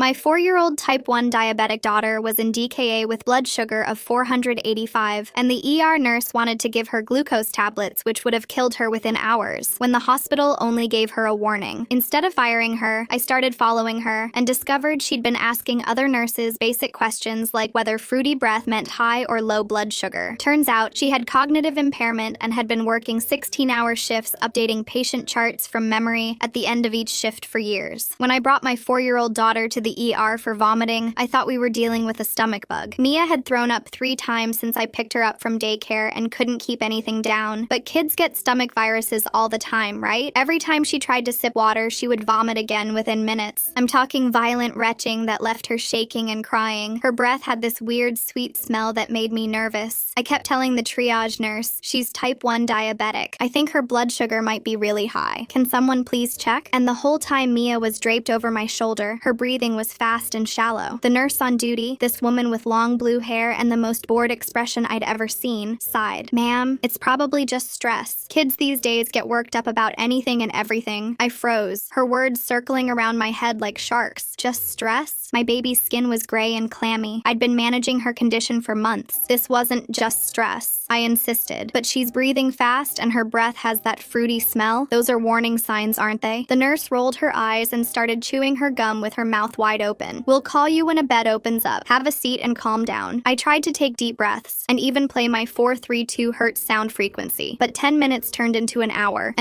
My 4-year-old type 1 diabetic daughter was in DKA with blood sugar of 485, and the ER nurse wanted to give her glucose tablets, which would have killed her within hours, when the hospital only gave her a warning. Instead of firing her, I started following her and discovered she'd been asking other nurses basic questions like whether fruity breath meant high or low blood sugar. Turns out she had cognitive impairment and had been working 16-hour shifts updating patient charts from memory at the end of each shift for years. When I brought my 4-year-old daughter to the ER for vomiting, I thought we were dealing with a stomach bug. Mia had thrown up 3 times since I picked her up from daycare and couldn't keep anything down. But kids get stomach viruses all the time, right? Every time she tried to sip water, she would vomit again within minutes. I'm talking violent retching that left her shaking and crying. Her breath had this weird, sweet smell that made me nervous. I kept telling the triage nurse, she's type 1 diabetic. I think her blood sugar might be really high. Can someone please check? And the whole time Mia was draped over my shoulder. Her breathing was fast and shallow. The nurse on duty, this woman with long blue hair and the most bored expression I'd ever seen, sighed. Ma'am, it's probably just stress. Kids these days get worked up about anything and everything. I froze, her words circling around my head like sharks. Just stress? My baby's skin was gray and clammy. I'd been managing her condition for months. This wasn't just stress. I insisted. But she's breathing fast and her breath has that fruity smell. Those are warning signs, aren't they? The nurse rolled her eyes and started chewing her gum with her mouth wide open. We'll call you when a bed opens up. Have a seat and calm down. I tried to take deep breaths and even play my 432 hertz sound frequency. But 10 minutes turned into an hour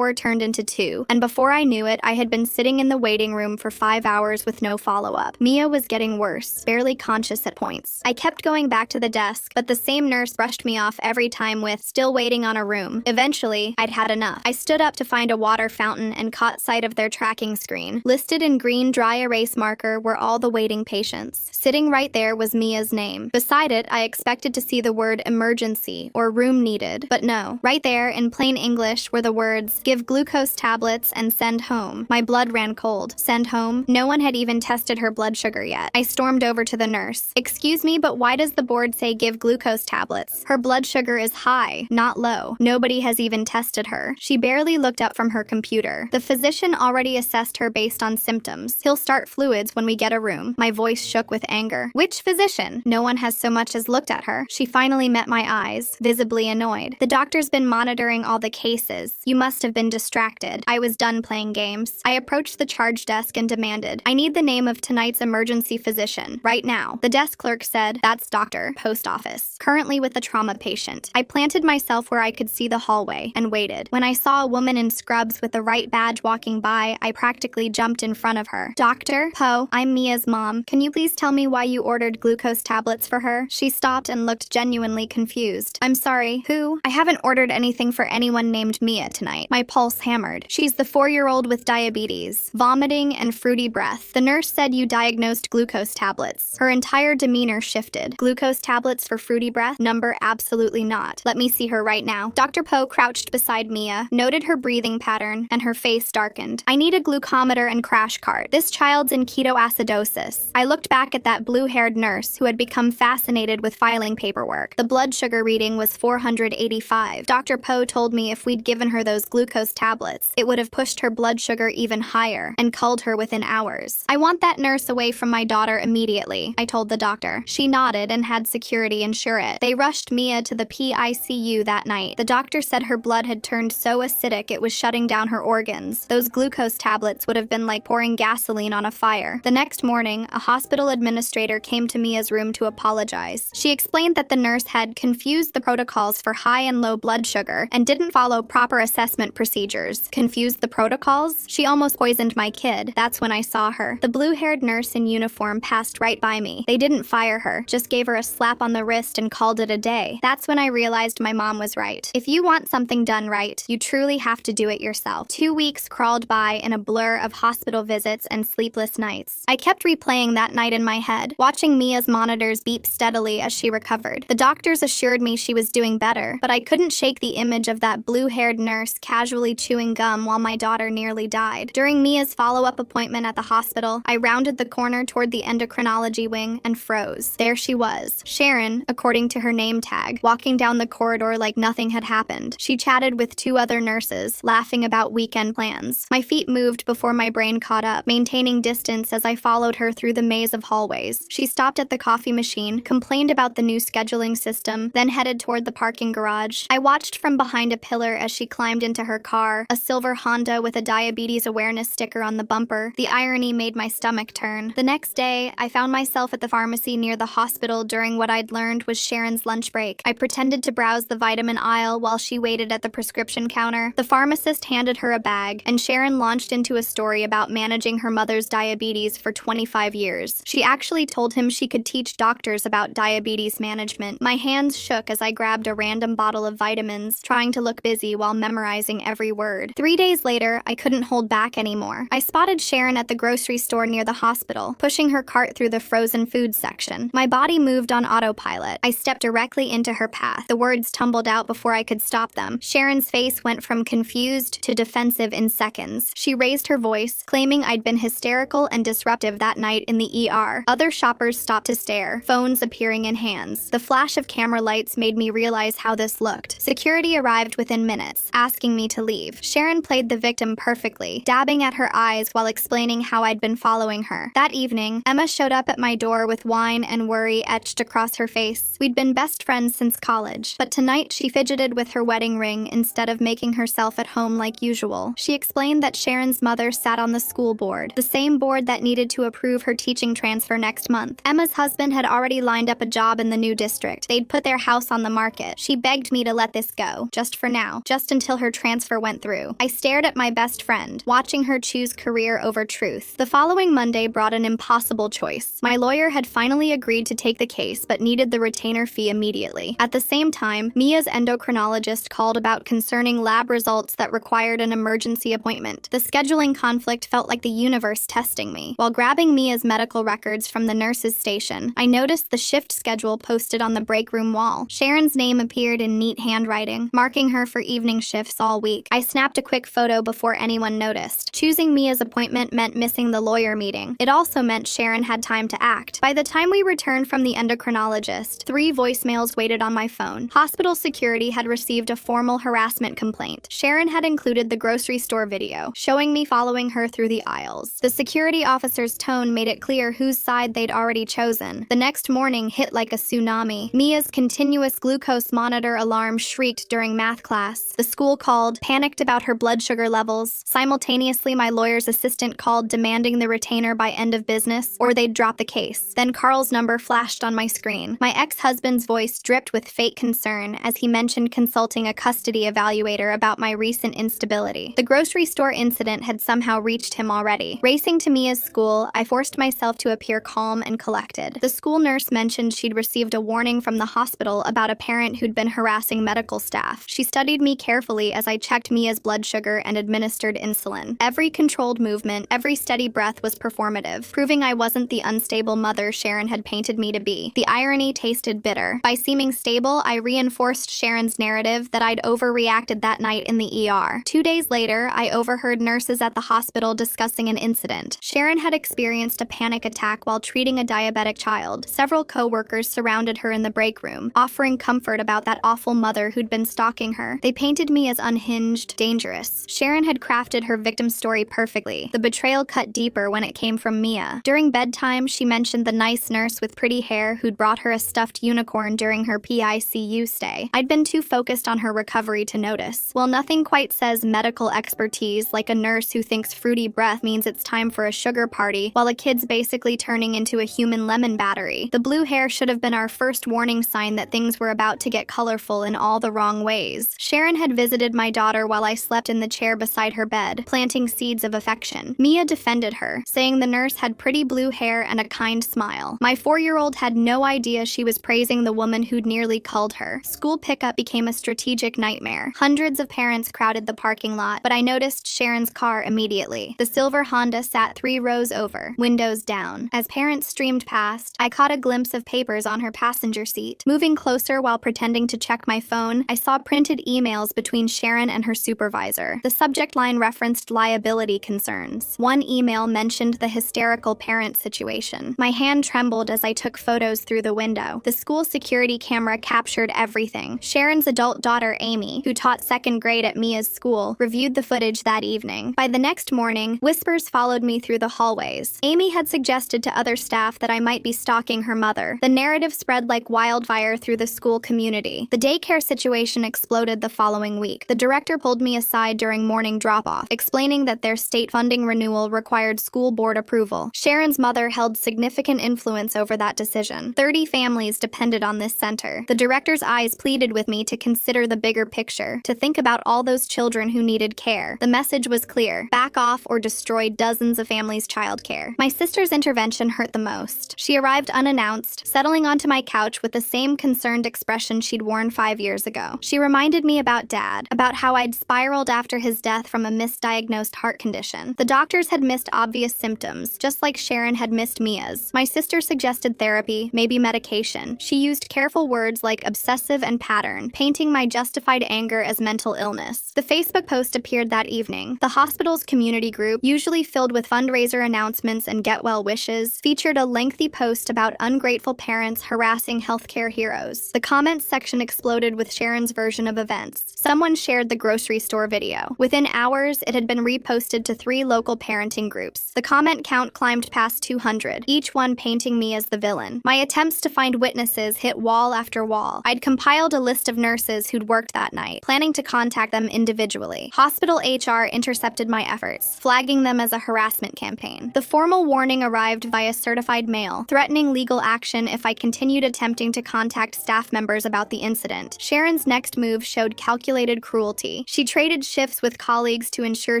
turned into 2. And before I knew it, I had been sitting in the waiting room for 5 hours with no follow-up. Mia was getting worse, barely conscious at points. I kept going back to the desk, but the same nurse brushed me off every time with, still waiting on a room. Eventually, I'd had enough. I stood up to find a water fountain and caught sight of their tracking screen. Listed in green dry erase marker were all the waiting patients. Sitting right there was Mia's name. Beside it, I expected to see the word emergency or room needed, but no. Right there, in plain English, were the words, give glucose tablets and send home. My blood ran cold. Send home? No one had even tested her blood sugar yet. I stormed over to the nurse. Excuse me, but why does the board say give glucose tablets? Her blood sugar is high, not low. Nobody has even tested her. She barely looked up from her computer. The physician already assessed her based on symptoms. He'll start fluids when we get a room. My voice shook with anger. Which physician? No one has so much as looked at her. She finally met my eyes, visibly annoyed. The doctor's been monitoring all the cases. You must have been distracted. I was done playing games. I approached the charge desk and demanded, I need the name of tonight's emergency physician, right now. The desk clerk said, that's Dr. Post Office, currently with a trauma patient. I planted myself where I could see the hallway and waited. When I saw a woman in scrubs with the right badge walking by, I practically jumped in front of her. Dr. Poe, I'm Mia's mom. Can you please tell me why you ordered glucose tablets for her? She stopped and looked genuinely confused. I'm sorry, who? I haven't ordered anything for anyone named Mia tonight. My pulse hammered. She's the 4-year-old with diabetes, vomiting and fruity breath. The nurse said you diagnosed glucose tablets. Her entire demeanor shifted. Glucose tablets for fruity breath? Number absolutely not. Let me see her right now. Dr. Poe crouched beside Mia, noted her breathing pattern, and her face darkened. I need a glucometer and crash cart. This child's in ketoacidosis. I looked back at that blue-haired nurse who had become fascinated with filing paperwork. The blood sugar reading was 485. Dr. Poe told me if we'd given her those glucose tablets, it would have pushed her blood sugar even higher and culled her within hours. I want that nurse away from my daughter immediately, I told the doctor. She nodded and had security ensure it. They rushed Mia to the PICU that night. The doctor said her blood had turned so acidic it was shutting down her organs. Those glucose tablets would have been like pouring gasoline on a fire. The next morning, a hospital administrator came to Mia's room to apologize. She explained that the nurse had confused the protocols for high and low blood sugar and didn't follow proper assessment procedures. Confused the protocols? She almost poisoned my kid. That's when I saw her. The blue-haired nurse in uniform passed right by me. They didn't fire her, just gave her a slap on the wrist and called it a day. That's when I realized my mom was right. If you want something done right, you truly have to do it yourself. 2 weeks crawled by in a blur of hospital visits and sleepless nights. I kept replaying that night in my head, watching Mia's monitors beep steadily as she recovered. The doctors assured me she was doing better, but I couldn't shake the image of that blue-haired nurse casually chewing gum while my daughter nearly died. During Mia's follow-up appointment at the hospital, I rounded the corner toward the endocrinology wing and froze. There she was, Sharon, according to her name tag, walking down the corridor like nothing had happened. She chatted with 2 other nurses, laughing about weekend plans. My feet moved before my brain caught up, maintaining distance as as I followed her through the maze of hallways. She stopped at the coffee machine, complained about the new scheduling system, then headed toward the parking garage. I watched from behind a pillar as she climbed into her car, a silver Honda with a diabetes awareness sticker on the bumper. The irony made my stomach turn. The next day, I found myself at the pharmacy near the hospital during what I'd learned was Sharon's lunch break. I pretended to browse the vitamin aisle while she waited at the prescription counter. The pharmacist handed her a bag, and Sharon launched into a story about managing her mother's diabetes for 25 years. She actually told him she could teach doctors about diabetes management. My hands shook as I grabbed a random bottle of vitamins, trying to look busy while memorizing every word. 3 days later, I couldn't hold back anymore. I spotted Sharon at the grocery store near the hospital, pushing her cart through the frozen food section. My body moved on autopilot. I stepped directly into her path. The words tumbled out before I could stop them. Sharon's face went from confused to defensive in seconds. She raised her voice, claiming I'd been hysterical and disruptive that night in the ER. Other shoppers stopped to stare, phones appearing in hands. The flash of camera lights made me realize how this looked. Security arrived within minutes, asking me to leave. Sharon played the victim perfectly, dabbing at her eyes while explaining how I'd been following her. That evening, Emma showed up at my door with wine and worry etched across her face. We'd been best friends since college, but tonight she fidgeted with her wedding ring instead of making herself at home like usual. She explained that Sharon's mother sat on the school board, the same board that needed to approve her teaching transfer next month. Emma's husband had already lined up a job in the new district. They'd put their house on the market. She begged me to let this go, just for now, just until her transfer went through. I stared at my best friend, watching her choose career over truth. The following Monday brought an impossible choice. My lawyer had finally agreed to take the case, but needed the retainer fee immediately. At the same time, Mia's endocrinologist called about concerning lab results that required an emergency appointment. The scheduling conflict felt like the universe testing me. While grabbing Mia's medical records from the nurse's station, I noticed the shift schedule posted on the break room wall. Sharon's name appeared in neat handwriting, marking her for evening shifts all week. I snapped a quick photo before anyone noticed. Choosing Mia's appointment meant missing the lawyer meeting. It also meant Sharon had time to act. By the time we returned from the endocrinologist, 3 voicemails waited on my phone. Hospital security had received a formal harassment complaint. Sharon had included the grocery store video, showing me following her through the aisles. The security officer's tone made it clear whose side they'd already chosen. The next morning hit like a tsunami. Mia's continuous glucose monitor alarm shrieked during math class. The school called, panicked about her blood sugar levels. Simultaneously, my lawyer's assistant called demanding the retainer by end of business, or they'd drop the case. Then Carl's number flashed on my screen. My ex-husband's voice dripped with fake concern as he mentioned consulting a custody evaluator about my recent instability. The grocery store incident had somehow reached him already. Racing to Mia's school, I forced myself to appear calm and collected. The school nurse mentioned she'd received a warning from the hospital about a parent who'd been harassing medical staff. She studied me carefully as I checked Mia's blood sugar and administered insulin. Every controlled movement, every steady breath was performative, proving I wasn't the unstable mother Sharon had painted me to be. The irony tasted bitter. By seeming stable, I reinforced Sharon's narrative that I'd overreacted that night in the ER. 2 days later, I overheard nurses at the hospital discussing an incident. Sharon had experienced a panic attack while treating a diabetic child. Several co-workers surrounded her in the break room, offering comfort about that awful mother who'd been stalking her. They painted me as unhinged, dangerous. Sharon had crafted her victim story perfectly. The betrayal cut deeper when it came from Mia. During bedtime, she mentioned the nice nurse with pretty hair who'd brought her a stuffed unicorn during her PICU stay. I'd been too focused on her recovery to notice. While nothing quite says medical expertise like a nurse who thinks fruity breath means it's time for a sugar party, while a kid's basically turning into a human lemon battery. The blue hair should have been our first warning sign that things were about to get colorful in all the wrong ways. Sharon had visited my daughter while I slept in the chair beside her bed, planting seeds of affection. Mia defended her, saying the nurse had pretty blue hair and a kind smile. My 4-year-old had no idea she was praising the woman who'd nearly culled her. School pickup became a strategic nightmare. Hundreds of parents crowded the parking lot, but I noticed Sharon's car immediately. The silver Honda sat 3 rows over, windows down. As parents streamed past, I caught a glimpse of papers on her passenger seat. Moving closer while pretending to check my phone, I saw printed emails between Sharon and her supervisor. The subject line referenced liability concerns. One email mentioned the hysterical parent situation. My hand trembled as I took photos through the window. The school security camera captured everything. Sharon's adult daughter, Amy, who taught 2nd grade at Mia's school, reviewed the footage that evening. By the next morning, whispers followed me through the hallway hallways. Amy had suggested to other staff that I might be stalking her mother. The narrative spread like wildfire through the school community. The daycare situation exploded the following week. The director pulled me aside during morning drop-off, explaining that their state funding renewal required school board approval. Sharon's mother held significant influence over that decision. 30 families depended on this center. The director's eyes pleaded with me to consider the bigger picture, to think about all those children who needed care. The message was clear: back off or destroy dozens of families' childcare. My sister's intervention hurt the most. She arrived unannounced, settling onto my couch with the same concerned expression she'd worn 5 years ago. She reminded me about Dad, about how I'd spiraled after his death from a misdiagnosed heart condition. The doctors had missed obvious symptoms, just like Sharon had missed Mia's. My sister suggested therapy, maybe medication. She used careful words like obsessive and pattern, painting my justified anger as mental illness. The Facebook post appeared that evening. The hospital's community group, usually filled with fundraiser announcements and get well wishes, featured a lengthy post about ungrateful parents harassing healthcare heroes. The comments section exploded with Sharon's version of events. Someone shared the grocery store video. Within hours, it had been reposted to 3 local parenting groups. The comment count climbed past 200, each one painting me as the villain. My attempts to find witnesses hit wall after wall. I'd compiled a list of nurses who'd worked that night, planning to contact them individually. Hospital HR intercepted my efforts, flagging them as a harassment campaign. The formal warning arrived via certified mail, threatening legal action if I continued attempting to contact staff members about the incident. Sharon's next move showed calculated cruelty. She traded shifts with colleagues to ensure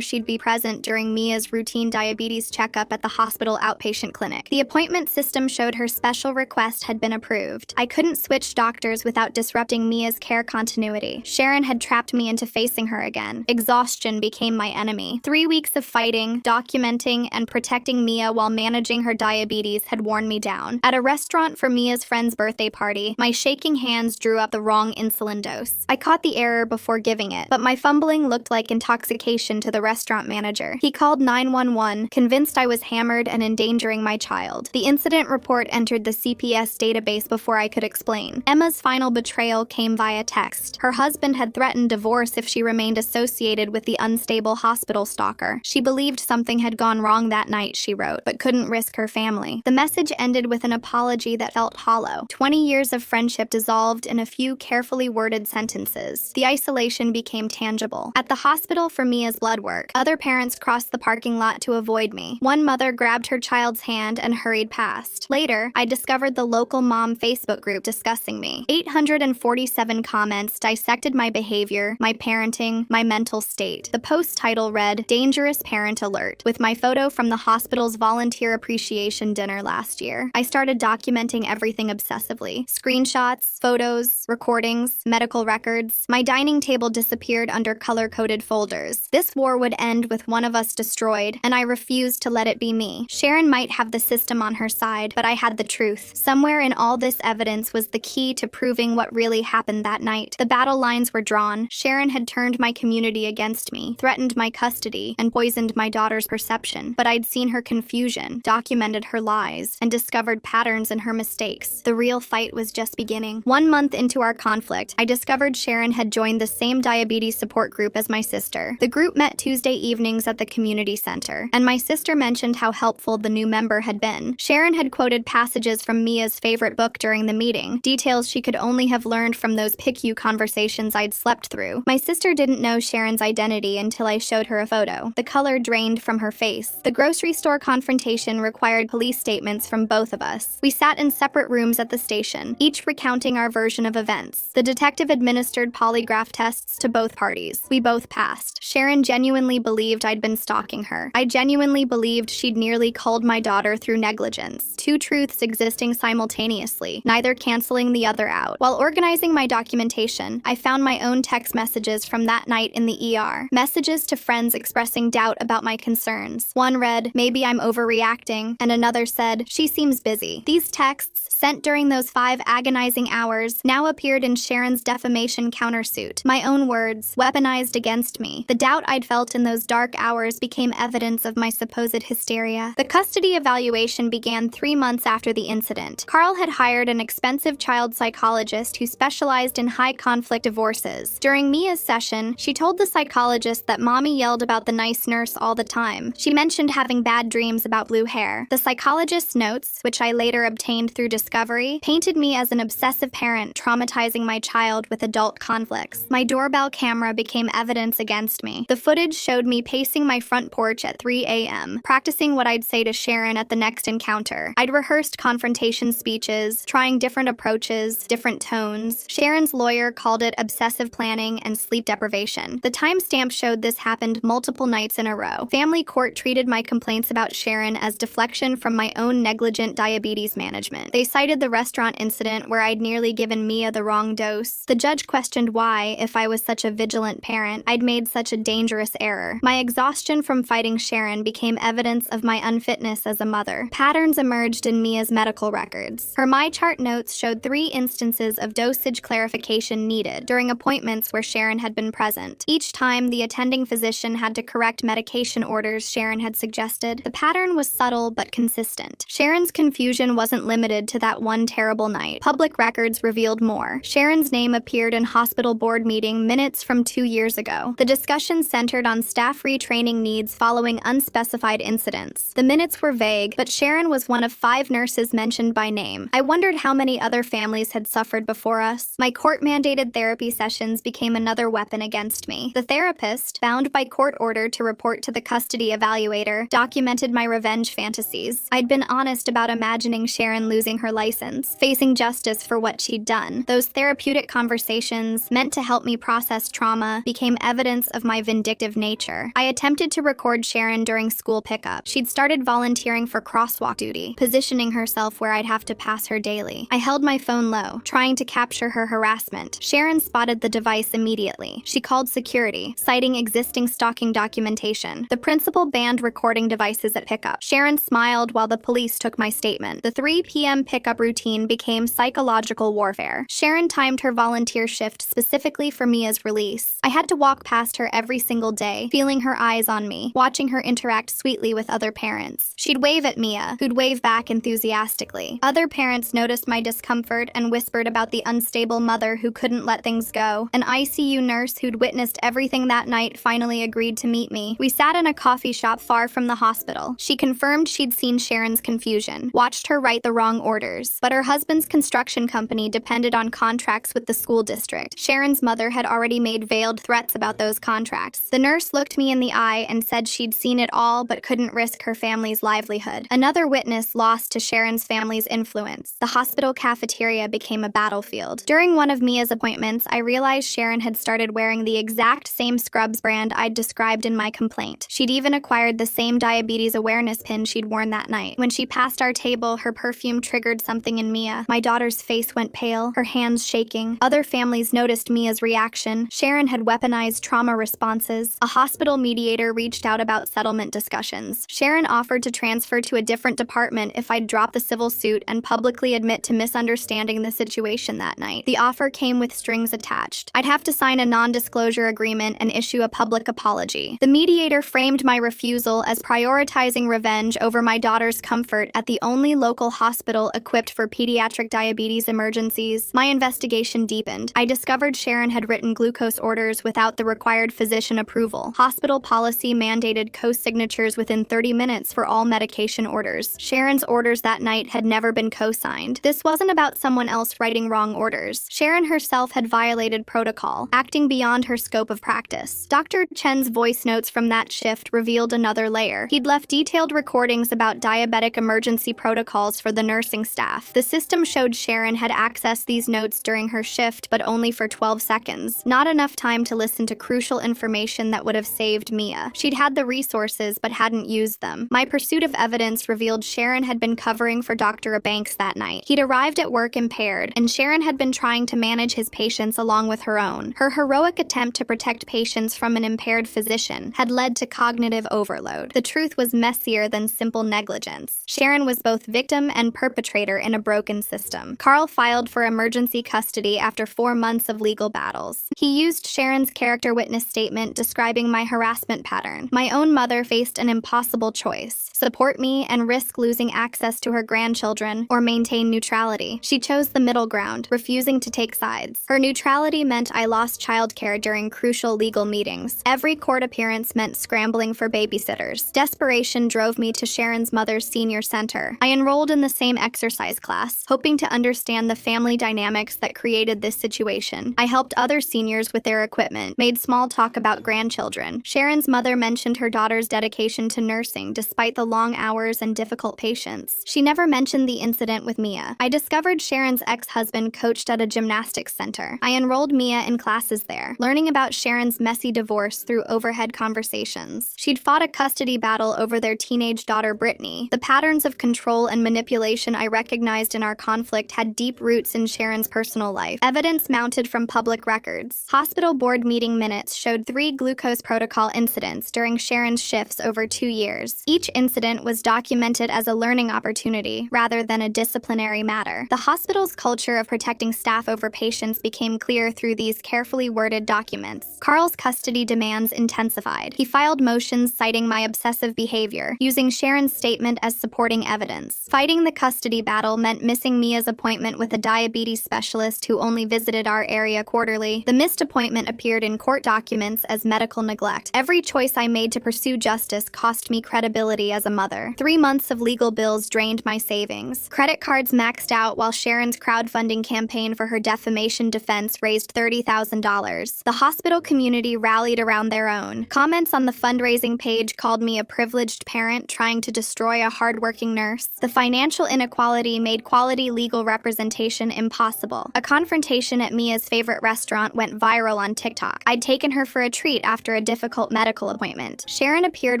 she'd be present during Mia's routine diabetes checkup at the hospital outpatient clinic. The appointment system showed her special request had been approved. I couldn't switch doctors without disrupting Mia's care continuity. Sharon had trapped me into facing her again. Exhaustion became my enemy. 3 weeks of fighting, documenting, and protecting Mia while managing her diabetes had worn me down. At a restaurant for Mia's friend's birthday party, my shaking hands drew up the wrong insulin dose. I caught the error before giving it, but my fumbling looked like intoxication to the restaurant manager. He called 911, convinced I was hammered and endangering my child. The incident report entered the CPS database before I could explain. Emma's final betrayal came via text. Her husband had threatened divorce if she remained associated with the unstable hospital stalker. She believed something had gone wrong that night, she wrote, but couldn't risk her family. The message ended with an apology that felt hollow. 20 years of friendship dissolved in a few carefully worded sentences. The isolation became tangible. At the hospital for Mia's blood work, other parents crossed the parking lot to avoid me. One mother grabbed her child's hand and hurried past. Later, I discovered the local mom Facebook group discussing me. 847 comments dissected my behavior, my parenting, my mental state. The post title read, "Dangerous Parent Alert," with my photo from the hospital's volunteer appreciation dinner last year. I started documenting everything obsessively. Screenshots, photos, recordings, medical records. My dining table disappeared under color-coded folders. This war would end with one of us destroyed, and I refused to let it be me. Sharon might have the system on her side, but I had the truth. Somewhere in all this evidence was the key to proving what really happened that night. The battle lines were drawn. Sharon had turned my community against me, threatened my custody, and poisoned my daughter's perception. But I'd seen her confusion, documented her lies, and discovered patterns in her mistakes. The real fight was just beginning. 1 month into our conflict, I discovered Sharon had joined the same diabetes support group as my sister. The group met Tuesday evenings at the community center, and my sister mentioned how helpful the new member had been. Sharon had quoted passages from Mia's favorite book during the meeting, details she could only have learned from those PICU conversations I'd slept through. My sister didn't know Sharon's identity until I showed her a photo. The color drained from her face. The grocery store confrontation required police statements from both of us. We sat in separate rooms at the station, each recounting our version of events. The detective administered polygraph tests to both parties. We both passed. Sharon genuinely believed I'd been stalking her. I genuinely believed she'd nearly culled my daughter through negligence. Two truths existing simultaneously, neither canceling the other out. While organizing my documentation, I found my own text messages from that night in the ER. Messages to friends expressing doubt about my concerns. One read, "Maybe I'm overreacting," and another said, "She seems busy." These texts, sent during those 5 agonizing hours, now appeared in Sharon's defamation countersuit. My own words, weaponized against me. The doubt I'd felt in those dark hours became evidence of my supposed hysteria. The custody evaluation began 3 months after the incident. Carl had hired an expensive child psychologist who specialized in high-conflict divorces. During Mia's session, she told the psychologist that Mommy yelled about the nice nurse all the time. She mentioned having having bad dreams about blue hair. The psychologist's notes, which I later obtained through discovery, painted me as an obsessive parent traumatizing my child with adult conflicts. My doorbell camera became evidence against me. The footage showed me pacing my front porch at 3 a.m., practicing what I'd say to Sharon at the next encounter. I'd rehearsed confrontation speeches, trying different approaches, different tones. Sharon's lawyer called it obsessive planning and sleep deprivation. The timestamp showed this happened multiple nights in a row. Family court treated my complaints about Sharon as deflection from my own negligent diabetes management. They cited the restaurant incident where I'd nearly given Mia the wrong dose. The judge questioned why, if I was such a vigilant parent, I'd made such a dangerous error. My exhaustion from fighting Sharon became evidence of my unfitness as a mother. Patterns emerged in Mia's medical records. Her MyChart notes showed 3 instances of dosage clarification needed during appointments where Sharon had been present. Each time, the attending physician had to correct medication orders Sharon had suggested. The pattern was subtle but consistent. Sharon's confusion wasn't limited to that one terrible night. Public records revealed more. Sharon's name appeared in hospital board meeting minutes from 2 years ago. The discussion centered on staff retraining needs following unspecified incidents. The minutes were vague, but Sharon was one of 5 nurses mentioned by name. I wondered how many other families had suffered before us. My court-mandated therapy sessions became another weapon against me. The therapist, bound by court order to report to the custody evaluator, documented my revenge fantasies. I'd been honest about imagining Sharon losing her license, facing justice for what she'd done. Those therapeutic conversations, meant to help me process trauma, became evidence of my vindictive nature. I attempted to record Sharon during school pickup. She'd started volunteering for crosswalk duty, positioning herself where I'd have to pass her daily. I held my phone low, trying to capture her harassment. Sharon spotted the device immediately. She called security, citing existing stalking documentation. The principal banned recording devices at pickup. Sharon smiled while the police took my statement. The 3 p.m. pickup routine became psychological warfare. Sharon timed her volunteer shift specifically for Mia's release. I had to walk past her every single day, feeling her eyes on me, watching her interact sweetly with other parents. She'd wave at Mia, who'd wave back enthusiastically. Other parents noticed my discomfort and whispered about the unstable mother who couldn't let things go. An ICU nurse who'd witnessed everything that night finally agreed to meet me. We sat in a coffee shop far from the hospital. She confirmed she'd seen Sharon's confusion, watched her write the wrong orders, but her husband's construction company depended on contracts with the school district. Sharon's mother had already made veiled threats about those contracts. The nurse looked me in the eye and said she'd seen it all but couldn't risk her family's livelihood. Another witness lost to Sharon's family's influence. The hospital cafeteria became a battlefield. During one of Mia's appointments, I realized Sharon had started wearing the exact same scrubs brand I'd described in my complaint. She'd even acquired the same diabetes awareness pin she'd worn that night. When she passed our table, her perfume triggered something in Mia. My daughter's face went pale, her hands shaking. Other families noticed Mia's reaction. Sharon had weaponized trauma responses. A hospital mediator reached out about settlement discussions. Sharon offered to transfer to a different department if I'd drop the civil suit and publicly admit to misunderstanding the situation that night. The offer came with strings attached. I'd have to sign a non-disclosure agreement and issue a public apology. The mediator framed my refusal as prioritizing revenge over my daughter's comfort at the only local hospital equipped for pediatric diabetes emergencies. My investigation deepened. I discovered Sharon had written glucose orders without the required physician approval. Hospital policy mandated co-signatures within 30 minutes for all medication orders. Sharon's orders that night had never been co-signed. This wasn't about someone else writing wrong orders. Sharon herself had violated protocol, acting beyond her scope of practice. Dr. Chen's voice notes from that shift revealed another layer. He'd left detailed recordings about diabetic emergency protocols for the nursing staff. The system showed Sharon had accessed these notes during her shift, but only for 12 seconds. Not enough time to listen to crucial information that would have saved Mia. She'd had the resources, but hadn't used them. My pursuit of evidence revealed Sharon had been covering for Dr. Banks that night. He'd arrived at work impaired, and Sharon had been trying to manage his patients along with her own. Her heroic attempt to protect patients from an impaired physician had led to cognitive overload. The truth was messier than simple negligence. Sharon was both victim and perpetrator in a broken system. Carl filed for emergency custody after 4 months of legal battles. He used Sharon's character witness statement describing my harassment pattern. My own mother faced an impossible choice: support me and risk losing access to her grandchildren, or maintain neutrality. She chose the middle ground, refusing to take sides. Her neutrality meant I lost childcare during crucial legal meetings. Every court appearance meant scrambling for babysitters. Desperation drove me to Sharon's mother's senior center. I enrolled in the same exercise class, hoping to understand the family dynamics that created this situation. I helped other seniors with their equipment, made small talk about grandchildren. Sharon's mother mentioned her daughter's dedication to nursing despite the long hours and difficult patients. She never mentioned the incident with Mia. I discovered Sharon's ex-husband coached at a gymnastics center. I enrolled Mia in classes there, learning about Sharon's messy divorce through overhead conversations. She'd fought a custody battle over their teenage daughter Brittany. The patterns of control and manipulation I recognized in our conflict had deep roots in Sharon's personal life. Evidence mounted from public records. Hospital board meeting minutes showed 3 glucose protocol incidents during Sharon's shifts over 2 years. Each incident was documented as a learning opportunity rather than a disciplinary matter. The hospital's culture of protecting staff over patients became clear through these carefully worded documents. Carl's custody demands intensified. He filed motions citing my obsessive behavior, using Sharon's statement as supporting evidence. Fighting the custody battle meant missing Mia's appointment with a diabetes specialist who only visited our area quarterly. The missed appointment appeared in court documents as medical neglect. Every choice I made to pursue justice cost me credibility as a mother. 3 months of legal bills drained my savings. Credit cards maxed out while Sharon's crowdfunding campaign for her defamation defense raised $30,000. The hospital community rallied around their own. Comments on the fundraising page called me a privileged parent trying to destroy a hardworking nurse. The financial inequality made quality legal representation impossible. A confrontation at Mia's favorite restaurant went viral on TikTok. I'd taken her for a treat after a difficult medical appointment. Sharon appeared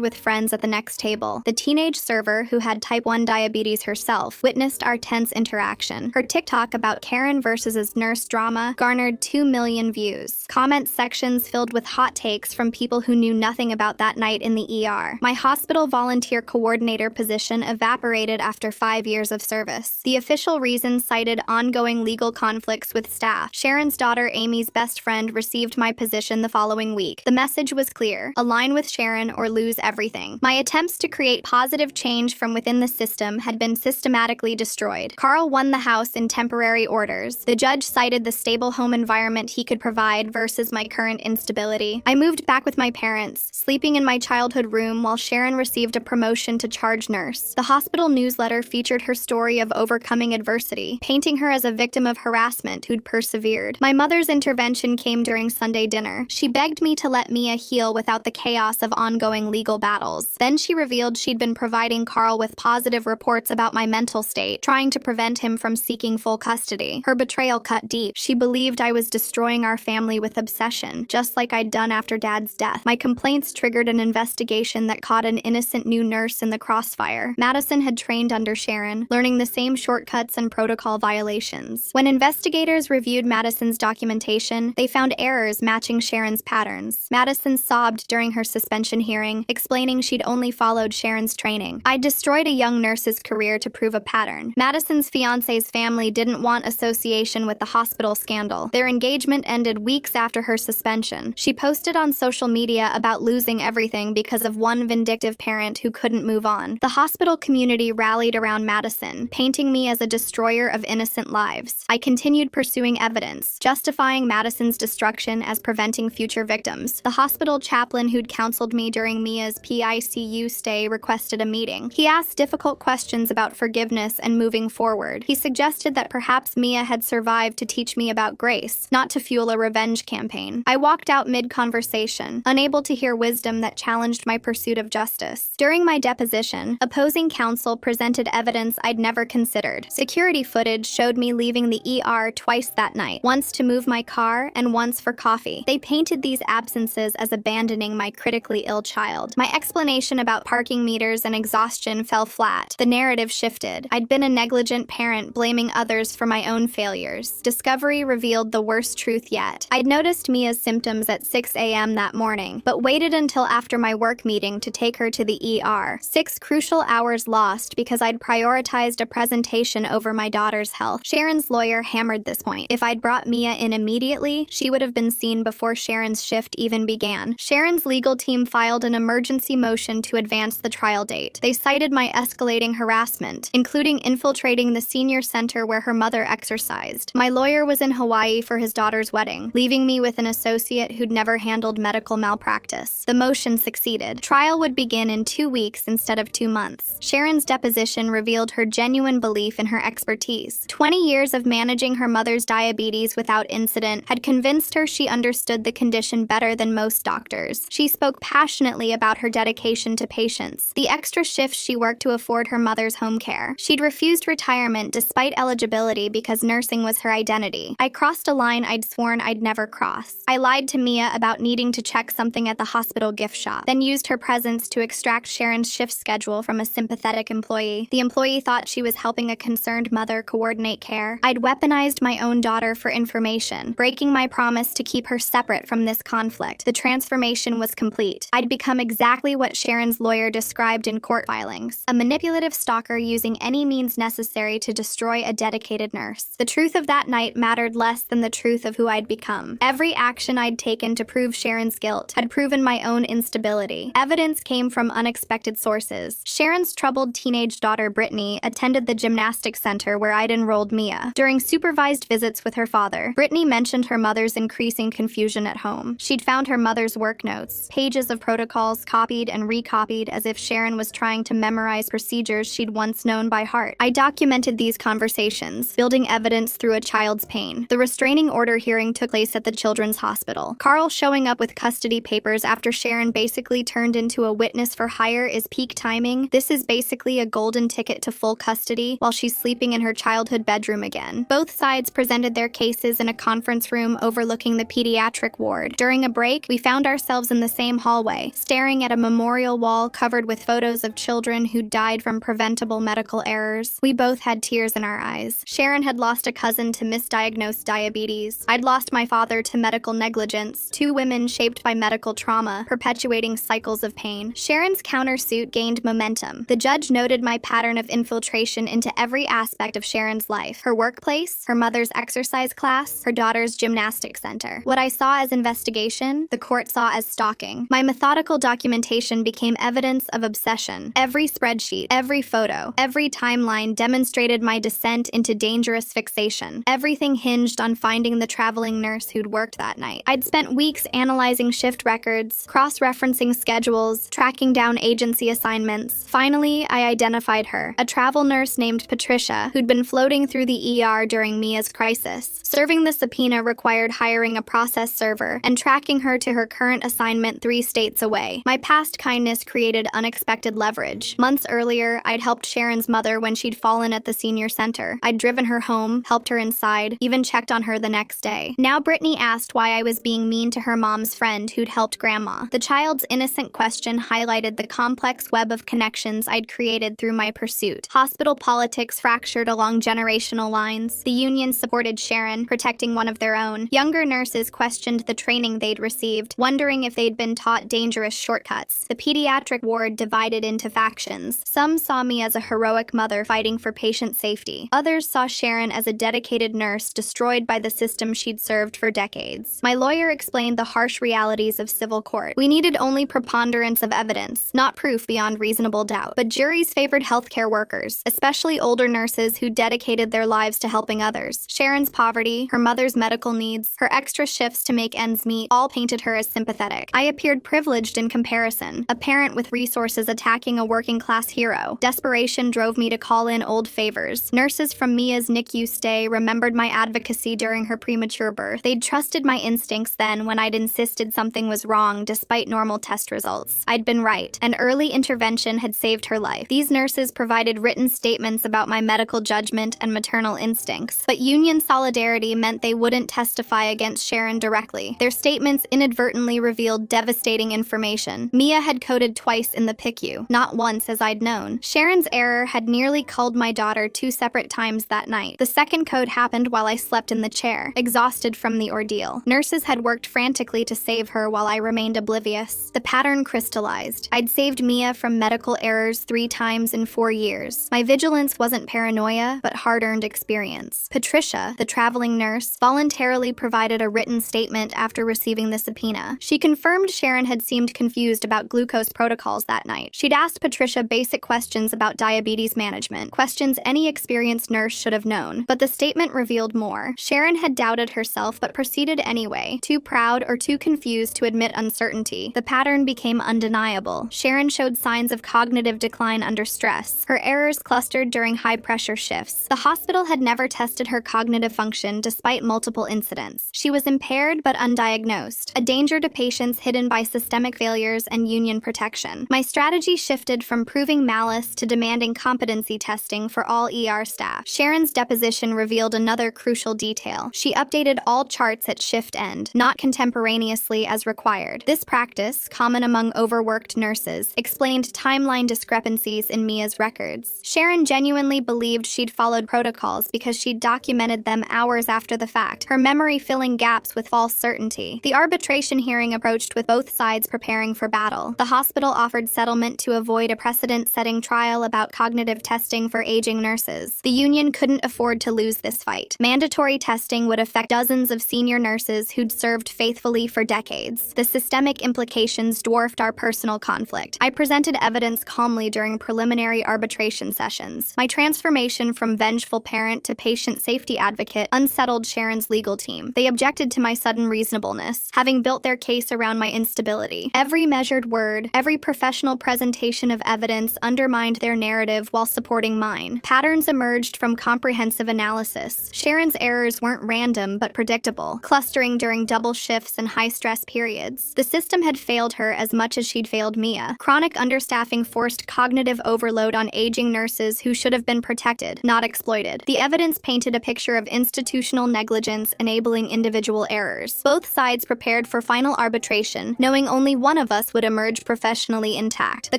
with friends at the next table. The teenage server, who had type 1 diabetes herself, witnessed our tense interaction. Her TikTok about Karen versus nurse drama garnered 2 million views. Comment sections filled with hot takes from people who knew nothing about that night in the ER. My hospital volunteer coordinator position evaporated after 5 years of service. The official reason cited ongoing legal conflicts with staff. Sharon's daughter Amy's best friend received my position the following week. The message was clear: align with Sharon or lose everything. My attempts to create positive change from within the system had been systematically destroyed. Carl won the house in temporary orders. The judge cited the stable home environment he could provide versus my current instability. I moved back with my parents, sleeping in my childhood room while Sharon received a promotion to charge nurse. The hospital newsletter featured her story of overcoming adversity, painting her as a victim of harassment who'd persevered. My mother's intervention came during Sunday dinner. She begged me to let Mia heal without the chaos of ongoing legal battles. Then she revealed she'd been providing Carl with positive reports about my mental state, trying to prevent him from seeking full custody. Her betrayal cut deep. She believed I was destroying our family with obsession, just like I'd done after Dad's death. My complaints triggered an investigation that caught an innocent new nurse in the crossfire. Madison had trained under Sharon, learning the same shortcuts and protocol violations. When investigators reviewed Madison's documentation, they found errors matching Sharon's patterns. Madison sobbed during her suspension hearing, explaining she'd only followed Sharon's training. I destroyed a young nurse's career to prove a pattern. Madison's fiance's family didn't want association with the hospital scandal. Their engagement ended weeks after her suspension. She posted on social media about losing everything because of one vindictive parent who couldn't move on. The hospital community rallied around Madison, painting me as a destroyer of innocent lives. I continued pursuing evidence, justifying Madison's destruction as preventing future victims. The hospital chaplain who'd counseled me during Mia's PICU stay requested a meeting. He asked difficult questions about forgiveness and moving forward. He suggested that perhaps Mia had survived to teach me about grace, not to fuel a revenge campaign. I walked out mid-conversation, unable to hear wisdom that challenged my pursuit of justice. During my deposition, opposing counsel presented evidence I'd never considered. Security footage showed me leaving the ER twice that night, once to move my car and once for coffee. They painted these absences as abandoning my critically ill child. My explanation about parking meters and exhaustion fell flat. The narrative shifted. I'd been a negligent parent blaming others for my own failures. Discovery revealed the worst truth yet. I'd noticed Mia's symptoms at 6 a.m. that morning, but waited until after my work meeting to take her to the ER. 6 crucial hours lost because I'd prioritized a presentation over my daughter's health. Sharon's lawyer hammered this point. If I'd brought Mia in immediately, she would have been seen before Sharon's shift even began. Sharon's legal team filed an emergency motion to advance the trial date. They cited my escalating harassment, including infiltrating the senior center where her mother exercised. My lawyer was in Hawaii for his daughter's wedding, leaving me with an associate who'd never handled medical malpractice. The motion succeeded. Trial would would begin in 2 weeks instead of 2 months. Sharon's deposition revealed her genuine belief in her expertise. 20 years of managing her mother's diabetes without incident had convinced her she understood the condition better than most doctors. She spoke passionately about her dedication to patients, the extra shifts she worked to afford her mother's home care. She'd refused retirement despite eligibility because nursing was her identity. I crossed a line I'd sworn I'd never cross. I lied to Mia about needing to check something at the hospital gift shop, then used her presence to extract Sharon's shift schedule from a sympathetic employee. The employee thought she was helping a concerned mother coordinate care. I'd weaponized my own daughter for information, breaking my promise to keep her separate from this conflict. The transformation was complete. I'd become exactly what Sharon's lawyer described in court filings: a manipulative stalker using any means necessary to destroy a dedicated nurse. The truth of that night mattered less than the truth of who I'd become. Every action I'd taken to prove Sharon's guilt had proven my own instability. Evidence came from unexpected sources. Sharon's troubled teenage daughter Brittany attended the gymnastics center where I'd enrolled Mia. During supervised visits with her father, Brittany mentioned her mother's increasing confusion at home. She'd found her mother's work notes, pages of protocols copied and recopied as if Sharon was trying to memorize procedures she'd once known by heart. I documented these conversations, building evidence through a child's pain. The restraining order hearing took place at the children's hospital. Carl showing up with custody papers after Sharon basically turned into a witness for hire is peak timing. This is basically a golden ticket to full custody while she's sleeping in her childhood bedroom again. Both sides presented their cases in a conference room overlooking the pediatric ward. During a break, we found ourselves in the same hallway, staring at a memorial wall covered with photos of children who died from preventable medical errors. We both had tears in our eyes. Sharon had lost a cousin to misdiagnosed diabetes. I'd lost my father to medical negligence, two women shaped by medical trauma, perpetuating cycles of pain. Sharon's countersuit gained momentum. The judge noted my pattern of infiltration into every aspect of Sharon's life: her workplace, her mother's exercise class, her daughter's gymnastics center. What I saw as investigation, the court saw as stalking. My methodical documentation became evidence of obsession. Every spreadsheet, every photo, every timeline demonstrated my descent into dangerous fixation. Everything hinged on finding the traveling nurse who'd worked that night. I'd spent weeks analyzing shift records, cross-referencing schedules, tracking down agency assignments. Finally, I identified her, a travel nurse named Patricia, who'd been floating through the ER during Mia's crisis. Serving the subpoena required hiring a process server and tracking her to her current assignment 3 states away. My past kindness created unexpected leverage. Months earlier, I'd helped Sharon's mother when she'd fallen at the senior center. I'd driven her home, helped her inside, even checked on her the next day. Now Brittany asked why I was being mean to her mom's friend who'd helped Grandma. The child's innocent question highlighted the complex web of connections I'd created through my pursuit. Hospital politics fractured along generational lines. The union supported Sharon, protecting one of their own. Younger nurses questioned the training they'd received, wondering if they'd been taught dangerous shortcuts. The pediatric ward divided into factions. Some saw me as a heroic mother fighting for patient safety. Others saw Sharon as a dedicated nurse destroyed by the system she'd served for decades. My lawyer explained the harsh realities of civil court. We needed only preponderance of evidence, not proof beyond reasonable doubt. But juries favored healthcare workers, especially older nurses who dedicated their lives to helping others. Sharon's poverty, her mother's medical needs, her extra shifts to make ends meet all painted her as sympathetic. I appeared privileged in comparison, a parent with resources attacking a working-class hero. Desperation drove me to call in old favors. Nurses from Mia's NICU stay remembered my advocacy during her premature birth. They'd trusted my instincts then when I'd insisted something was wrong despite normal test results. I'd been right. An early intervention had saved her life. These nurses provided written statements about my medical judgment and maternal instincts, but union solidarity meant they wouldn't testify against Sharon directly. Their statements inadvertently revealed devastating information. Mia had coded twice in the PICU, not once as I'd known. Sharon's error had nearly culled my daughter 2 separate times that night. The second code happened while I slept in the chair, exhausted from the ordeal. Nurses had worked frantically to save her while I remained oblivious. The pattern crystallized. I'd saved Mia from medical errors 3 times in 4 years. My vigilance wasn't paranoia, but hard-earned experience. Patricia, the traveling nurse, voluntarily provided a written statement after receiving the subpoena. She confirmed Sharon had seemed confused about glucose protocols that night. She'd asked Patricia basic questions about diabetes management, questions any experienced nurse should have known. But the statement revealed more. Sharon had doubted herself but proceeded anyway, too proud or too confused to admit uncertainty. The pattern became undeniable. undeniable. Sharon showed signs of cognitive decline under stress. Her errors clustered during high-pressure shifts. The hospital had never tested her cognitive function despite multiple incidents. She was impaired but undiagnosed, a danger to patients hidden by systemic failures and union protection. My strategy shifted from proving malice to demanding competency testing for all ER staff. Sharon's deposition revealed another crucial detail. She updated all charts at shift end, not contemporaneously as required. This practice, common among overworked nurses, explained timeline discrepancies in Mia's records. Sharon genuinely believed she'd followed protocols because she'd documented them hours after the fact, her memory filling gaps with false certainty. The arbitration hearing approached with both sides preparing for battle. The hospital offered settlement to avoid a precedent-setting trial about cognitive testing for aging nurses. The union couldn't afford to lose this fight. Mandatory testing would affect dozens of senior nurses who'd served faithfully for decades. The systemic implications dwarfed our personal conflict. I presented evidence calmly during preliminary arbitration sessions. My transformation from vengeful parent to patient safety advocate unsettled Sharon's legal team. They objected to my sudden reasonableness, having built their case around my instability. Every measured word, every professional presentation of evidence undermined their narrative while supporting mine. Patterns emerged from comprehensive analysis. Sharon's errors weren't random but predictable, clustering during double shifts and high-stress periods. The system had failed her as much as she'd failed Mia. Chronic understaffing forced cognitive overload on aging nurses who should have been protected, not exploited. The evidence painted a picture of institutional negligence enabling individual errors. Both sides prepared for final arbitration, knowing only one of us would emerge professionally intact. The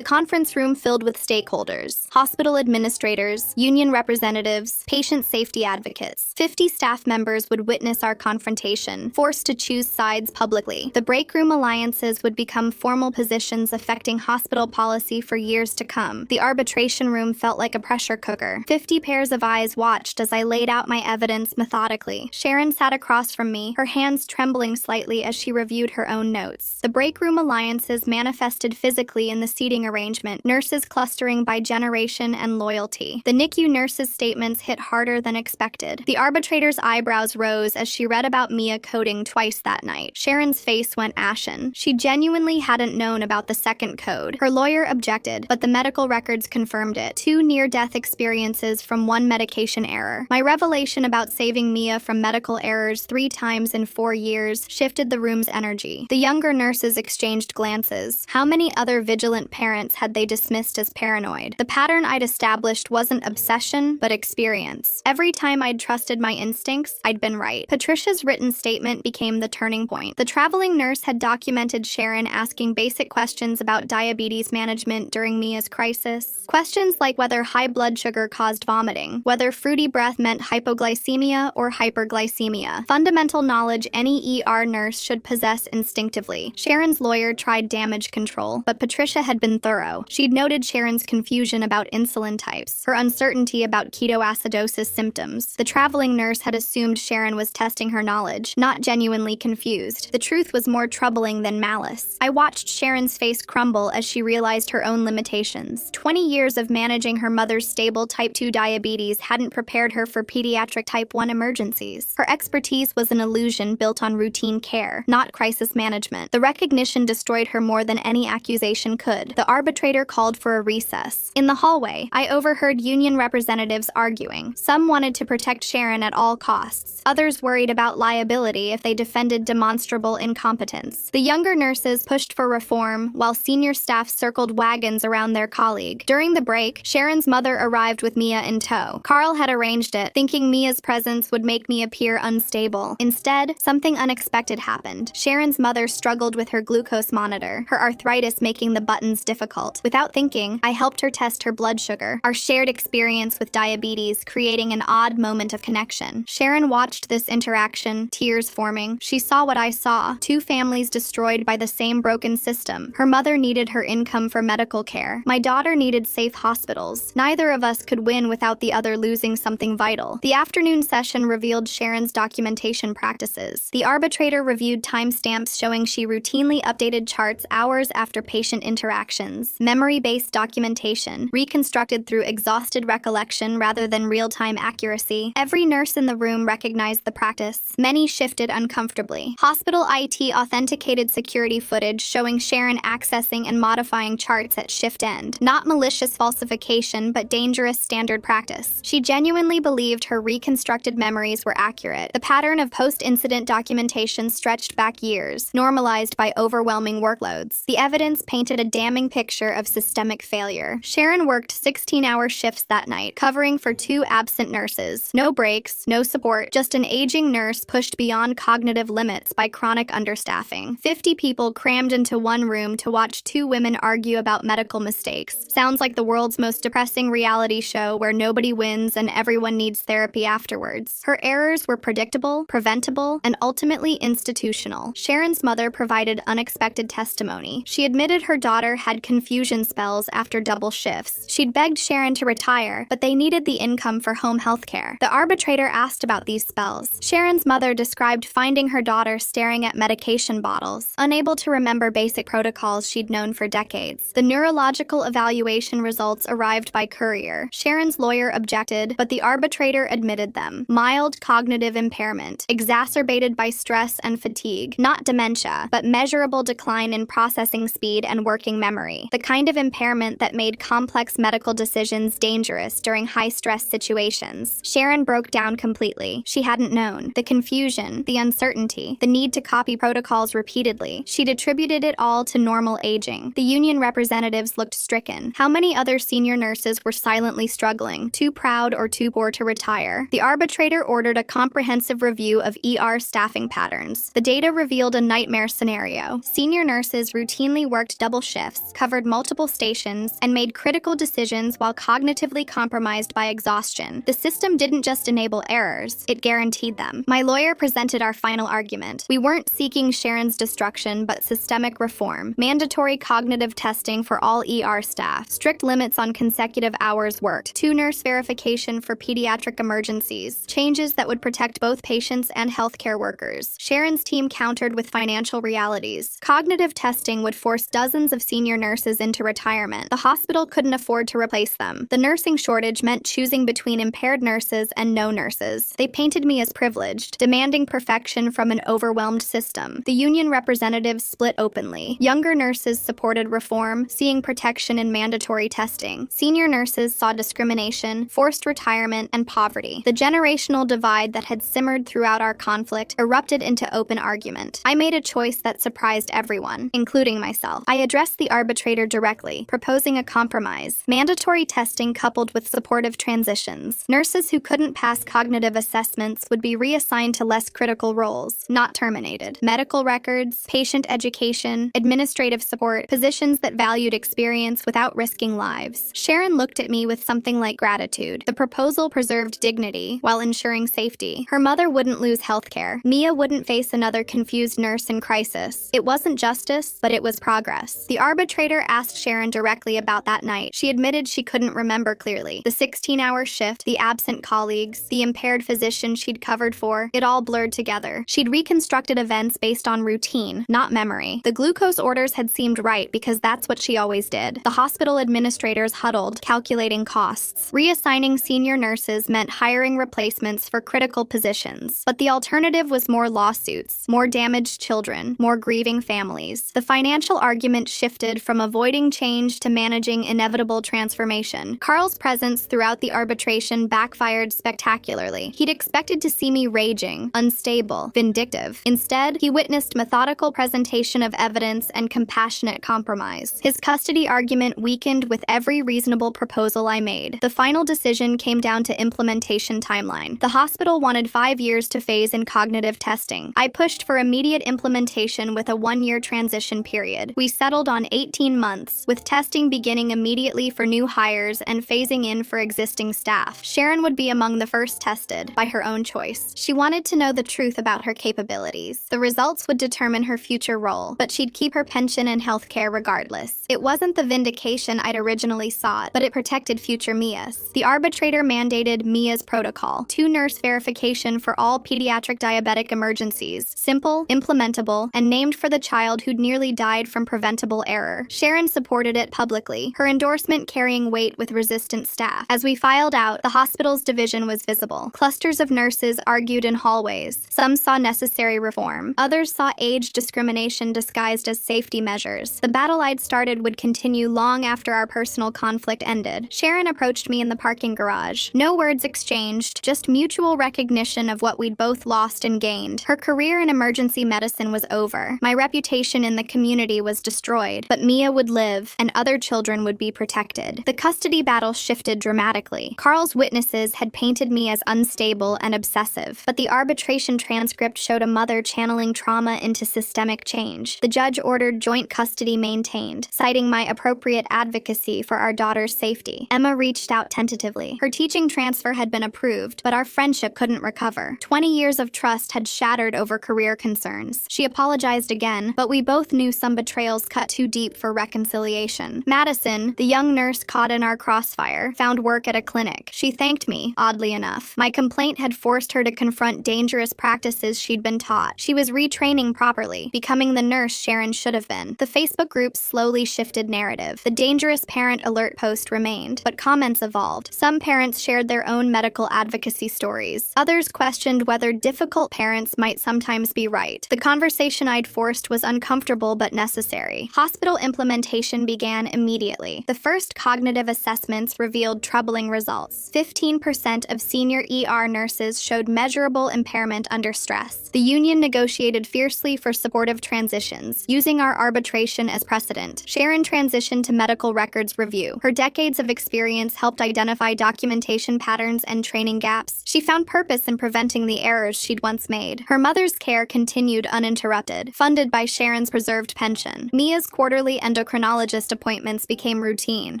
conference room filled with stakeholders, hospital administrators, union representatives, patient safety advocates. 50 staff members would witness our confrontation, forced to choose sides publicly. The breakroom alliances would become formal positions affecting hospital policy for years to come. The arbitration room felt like a pressure cooker. 50 pairs of eyes watched as I laid out my evidence methodically. Sharon sat across from me, her hands trembling slightly as she reviewed her own notes. The breakroom alliances manifested physically in the seating arrangement, nurses clustering by generation and loyalty. The NICU nurses' statements hit harder than expected. The arbitrator's eyebrows rose as she read about Mia coding twice that night. Sharon's face went ashen. She genuinely hadn't known about the second code. Her lawyer objected, but the medical records confirmed it. 2 near-death experiences from 1 medication error. My revelation about saving Mia from medical errors 3 times in 4 years shifted the room's energy. The younger nurses exchanged glances. How many other vigilant parents had they dismissed as paranoid? The pattern I'd established wasn't obsession, but experience. Every time I'd trusted my instincts, I'd been right. Patricia's written statement became the turning point. The traveling nurse had documented Sharon asking basic questions about diabetes management during Mia's crisis. Questions like whether high blood sugar caused vomiting, whether fruity breath meant hypoglycemia or hyperglycemia. Fundamental knowledge any ER nurse should possess instinctively. Sharon's lawyer tried damage control, but Patricia had been thorough. She'd noted Sharon's confusion about insulin types, her uncertainty about ketoacidosis symptoms. The traveling nurse had assumed Sharon was testing her knowledge, not genuinely confused. The truth was more troubling than malice. I watched Sharon's face crumble as she realized her own limitations. 20 years of managing her mother's stable type 2 diabetes hadn't prepared her for pediatric type 1 emergencies. Her expertise was an illusion built on routine care, not crisis management. The recognition destroyed her more than any accusation could. The arbitrator called for a recess. In the hallway, I overheard union representatives arguing. Some wanted to protect Sharon at all costs. Others worried about liability if they defended demonstrable incompetence. The younger nurses pushed for reform, while senior staff circled wagons around their colleague. During the break, Sharon's mother arrived with Mia in tow. Carl had arranged it, thinking Mia's presence would make me appear unstable. Instead, something unexpected happened. Sharon's mother struggled with her glucose monitor, her arthritis making the buttons difficult. Without thinking, I helped her test her blood sugar, our shared experience with diabetes creating an odd moment of connection. Sharon watched this interaction, tears forming. She saw what I saw, 2 families destroyed by the same broken system. Her mother needed her income for medical care. My daughter needed safe hospitals. Neither of us could win without the other losing something vital. The afternoon session revealed Sharon's documentation practices. The arbitrator reviewed timestamps showing she routinely updated charts hours after patient interactions. Memory-based documentation, reconstructed through exhausted recollection rather than real-time accuracy. Every nurse in the room recognized the practice. Many shifted uncomfortably. Hospital IT authenticated security footage showing Sharon accessing and modifying charts at shift end. Not malicious falsification, but dangerous standard practice. She genuinely believed her reconstructed memories were accurate. The pattern of post-incident documentation stretched back years, normalized by overwhelming workloads. The evidence painted a damning picture of systemic failure. Sharon worked 16-hour shifts that night, covering for 2 absent nurses. No breaks, no support, just an aging nurse pushed beyond cognitive limits by chronic understaffing. 50 people crammed into one room to watch 2 women argue about medical mistakes. Sounds like the world's most depressing reality show where nobody wins and everyone needs therapy afterwards. Her errors were predictable, preventable, and ultimately institutional. Sharon's mother provided unexpected testimony. She admitted her daughter had confusion spells after double shifts. She'd begged Sharon to retire, but they needed the income for home health care. The arbitrator asked about these spells. Sharon's mother described finding her daughter staring at medication bottles, unable to remember basic protocols she'd known for decades. The neurological evaluation results arrived by courier. Sharon's lawyer objected, but the arbitrator admitted them. Mild cognitive impairment, exacerbated by stress and fatigue. Not dementia, but measurable decline in processing speed and working memory. The kind of impairment that made complex medical decisions dangerous during high-stress situations. Sharon broke down completely. She hadn't known. The confusion, the uncertainty, the need to copy protocols repeatedly. She'd attributed it all to normal aging. The union representatives looked stricken. How many other senior nurses were silently struggling, too proud or too poor to retire? The arbitrator ordered a comprehensive review of ER staffing patterns. The data revealed a nightmare scenario. Senior nurses routinely worked double shifts, covered multiple stations, and made critical decisions while cognitively compromised by exhaustion. The system didn't just enable errors, it guaranteed them. My lawyer presented our final argument. We weren't seeking Sharon's destruction, but systemic reform. Mandatory cognitive testing for all ER staff. Strict limits on consecutive hours worked. 2 nurse verification for pediatric emergencies. Changes that would protect both patients and healthcare workers. Sharon's team countered with financial realities. Cognitive testing would force dozens of senior nurses into retirement. The hospital couldn't afford to replace them. The nursing shortage meant choosing between impaired nurses and no nurses. They painted me as privileged, demanding perfection from an overwhelmed system. The union representatives split openly. Younger nurses supported reform, seeing protection in mandatory testing. Senior nurses saw discrimination, forced retirement, and poverty. The generational divide that had simmered throughout our conflict erupted into open argument. I made a choice that surprised everyone, including myself. I addressed the arbitrator directly, proposing a compromise. Mandatory testing coupled with supportive transitions. Nurses who couldn't pass cognitive assessments would be reassigned to less critical roles, not terminated. Medical records, patient education, administrative support, positions that valued experience without risking lives. Sharon looked at me with something like gratitude. The proposal preserved dignity while ensuring safety. Her mother wouldn't lose healthcare. Mia wouldn't face another confused nurse in crisis. It wasn't justice, but it was progress. The arbitrator asked Sharon directly about that night. She admitted she couldn't remember clearly. The 16-hour shift, the absent colleagues, the impaired physician she'd covered for, it all blurred together. She'd reconstructed events based on routine, not memory. The glucose orders had seemed right because that's what she always did. The hospital administrators huddled, calculating costs. Reassigning senior nurses meant hiring replacements for critical positions. But the alternative was more lawsuits, more damaged children, more grieving families. The financial argument shifted from avoiding change to managing inevitable transformation. Carl's presence throughout the arbitration backfired spectacularly. He'd expected to see me raging, unstable, vindictive. Instead, he witnessed methodical presentation of evidence and compassionate compromise. His custody argument weakened with every reasonable proposal I made. The final decision came down to implementation timeline. The hospital wanted 5 years to phase in cognitive testing. I pushed for immediate implementation with a 1-year transition period. We settled on 18 months, with testing beginning immediately for new hires and phasing in for existing staff. Sharon would be among the first tested, by her own choice. She wanted to know the truth about her capabilities. The results would determine her future role, but she'd keep her pension and health care regardless. It wasn't the vindication I'd originally sought, but it protected future Mias. The arbitrator mandated Mia's protocol, 2 nurse verification for all pediatric diabetic emergencies, simple, implementable, and named for the child who'd nearly died from preventable error. Sharon supported it publicly, her endorsement carrying weight with resistant staff. As we filed out, the hospital's division was visible. Clusters of nurses argued in hallways. Some saw necessary reform. Others saw age discrimination disguised as safety measures. The battle I'd started would continue long after our personal conflict ended. Sharon approached me in the parking garage. No words exchanged, just mutual recognition of what we'd both lost and gained. Her career in emergency medicine was over. My reputation in the community was destroyed, but Mia would live, and other children would be protected. The custody battle shifted dramatically. Carl's witnesses had painted me as unstable and obsessive, but the arbitration transcript showed a mother channeling trauma into systemic change. The judge ordered joint custody maintained, citing my appropriate advocacy for our daughter's safety. Emma reached out tentatively. Her teaching transfer had been approved, but our friendship couldn't recover. 20 years of trust had shattered over career concerns. She apologized again, but we both knew some betrayals cut too deep for reconciliation. Madison, the young nurse caught in our crossfire, found work at a clinic. She thanked me, oddly enough. My complaint had forced her to confront dangerous practices she'd been taught. She was retraining properly, becoming the nurse Sharon should have been. The Facebook group slowly shifted narrative. The dangerous parent alert post remained, but comments evolved. Some parents shared their own medical advocacy stories. Others questioned whether difficult parents might sometimes be right. The conversation I'd forced was uncomfortable but necessary. Hospital implementation began immediately. The first cognitive assessments revealed troubling results. 15% of senior ER nurses showed measurable impairment under stress. The union negotiated fiercely for supportive transitions, using our arbitration as precedent. Sharon transitioned to medical records review. Her decades of experience helped identify documentation patterns and training gaps. She found purpose in preventing the errors she'd once made. Her mother's care continued uninterrupted, funded by Sharon's preserved pension. Mia's quarterly endocrinologist appointments became routine.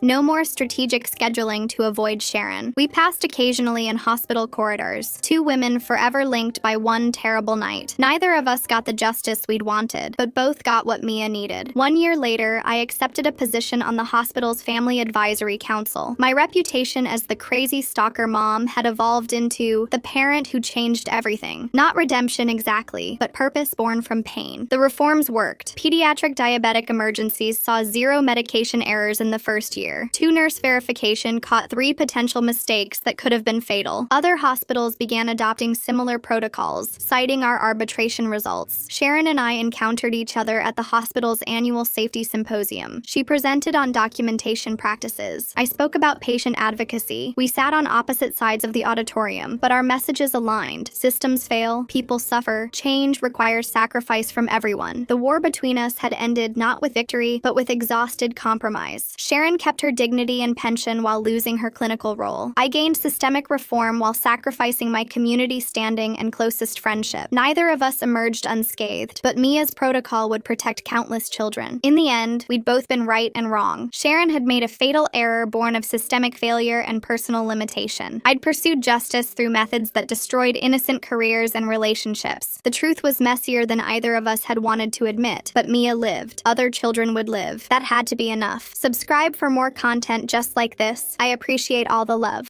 No more strategic scheduling to avoid Sharon. We passed occasionally in hospital corridors, two women forever linked by one terrible night. Neither of us got the justice we'd wanted, but both got what Mia needed. 1 year later, I accepted a position on the hospital's Family Advisory Council. My reputation as the crazy stalker mom had evolved into the parent who changed everything. Not redemption exactly, but purpose born from pain. The reforms worked. Pediatric diabetic emergencies saw 0 medication errors in the first year. 2 nurse verification caught 3 potential mistakes that could have been fatal. Other hospitals began adopting similar protocols, citing our arbitration results. Sharon and I encountered each other at the hospital's annual safety symposium. She presented on documentation practices. I spoke about patient advocacy. We sat on opposite sides of the auditorium, but our messages aligned. Systems fail, people suffer, change requires sacrifice from everyone. The war between us had ended not with victory, but with exhausted compromise. Sharon kept her dignity and pension while losing her clinical role. I gained systemic reform while sacrificing my community standing and closest friendship. Neither of us emerged unscathed, but Mia's protocol would protect countless children. In the end, we'd both been right and wrong. Sharon had made a fatal error born of systemic failure and personal limitation. I'd pursued justice through methods that destroyed innocent careers and relationships. The truth was messier than either of us had wanted to admit, but Mia lived. Other children would live. That had to be enough. Subscribe for more content just like this. I appreciate all the love.